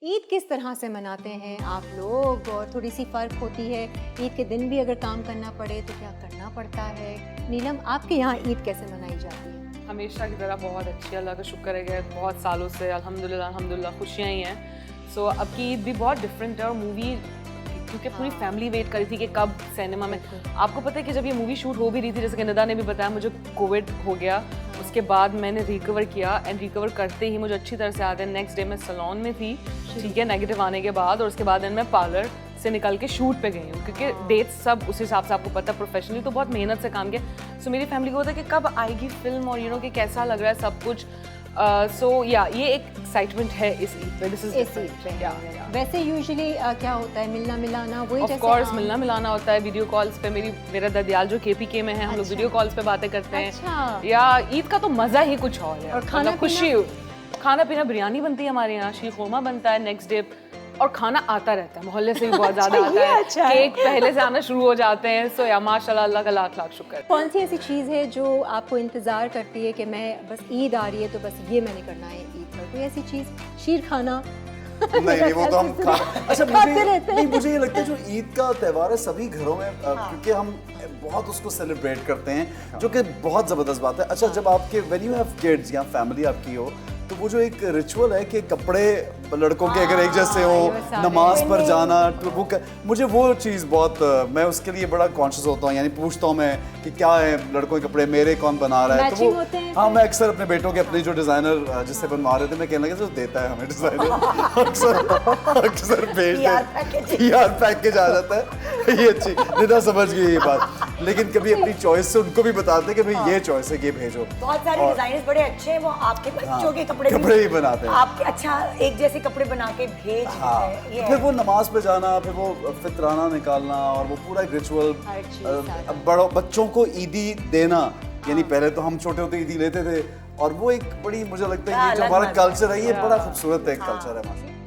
ईद किस तरह से मनाते हैं आप लोग, और थोड़ी सी फ़र्क होती है। ईद के दिन भी अगर काम करना पड़े तो क्या करना पड़ता है। नीलम, आपके यहाँ ईद कैसे मनाई जाती है? हमेशा की तरह बहुत अच्छी, अल्लाह का शुक्र है कि बहुत सालों से अल्हम्दुलिल्लाह खुशियाँ ही हैं। सो अब की ईद भी बहुत डिफरेंट है। और मूवी क्योंकि पूरी फैमिली वेट करी थी कि कब सिनेमा में, आपको पता है कि जब ये मूवी शूट हो भी रही थी, जैसे कि निदा ने भी बताया, मुझे कोविड हो गया। उसके बाद मैंने रिकवर किया एंड रिकवर करते ही मुझे अच्छी तरह से आता है। नेक्स्ट डे मैं सैलून में थी, ठीक है, नेगेटिव आने के बाद, और उसके बाद मैं पार्लर से निकल के शूट पे गई हूँ, क्योंकि डेट्स सब उस हिसाब से आपको पता है। प्रोफेशनली तो बहुत मेहनत से काम किया। सो मेरी फैमिली को होता है कि कब आएगी फिल्म, और कि कैसा लग रहा है सब कुछ। सो या ये एक एक्साइटमेंट है इस ईद पे। दिस इज इस ईद पे वैसे यूजुअली क्या होता है, मिलना मिलाना वही ऑफ कोर्स मिलना मिलाना होता है। वीडियो कॉल्स पे मेरा ददियाल जो केपीके में है, हम लोग वीडियो कॉल्स पे बातें करते हैं। अच्छा। या ईद का तो मजा ही कुछ और है। और खाना खुशी, खाना पीना, बिरयानी बनती है हमारे यहाँ, शीर खुरमा बनता है नेक्स्ट डे, और खाना आता रहता है, मोहल्ले से भी बहुत ज्यादा आता है। अच्छा है। केक पहले से आना शुरू हो जाते हैं। सो या माशाल्लाह, अल्लाह का लाख लाख शुक्र। कौन सी ऐसी चीज़ है जो आपको इंतज़ार करती है कि मैं बस ईद आ रही है तो बस ये मैंने करना है ईद पर? कोई ऐसी चीज़, शीर खाना? नहीं वो तो हम अच्छा मुझे ये लगता है जो ईद का त्यौहार है सभी घरों में क्योंकि हम बहुत उसको सेलिब्रेट करते हैं, जो कि बहुत ज़बरदस्त बात है। अच्छा, जब आपके व्हेन यू हैव किड्स या फैमिली आपकी हो, तो वो जो एक रिचुअल है कि कपड़े लड़कों के अगर एक जैसे हो, नमाज पर जाना, तो वो मुझे वो चीज़ बहुत, मैं उसके लिए बड़ा कॉन्शियस होता हूँ। यानी पूछता हूँ मैं कि क्या है लड़कों के कपड़े, मेरे कौन बना रहा है। तो वो हाँ, मैं अक्सर अपने बेटों के, अपने जो डिज़ाइनर जिससे बनवा रहे थे, मैं कहने लगा जो देता है हमें डिज़ाइनर अक्सर भेज यार पैकेज आ जाता है। ये अच्छी निदा समझ गई ये बात। लेकिन कभी अपनी चॉइस से उनको भी बताते हैं कि भाई ये चॉइस है, ये भेजो। बहुत सारे डिजाइनर्स बड़े अच्छे हैं, वो आपके बच्चों के कपड़े भी बनाते हैं, आपके अच्छा एक जैसे कपड़े बना के भेज देते हैं। फिर वो नमाज पे जाना, फिर वो फितराना निकालना, और वो पूरा एक रिचुअल। बड़ों बच्चों को ईदी देना, यानी पहले तो हम छोटे होते ईदी लेते थे, और वो एक बड़ी, मुझे लगता है ये जो हमारा कल्चर है, ये बड़ा खूबसूरत एक कल्चर है हमारा।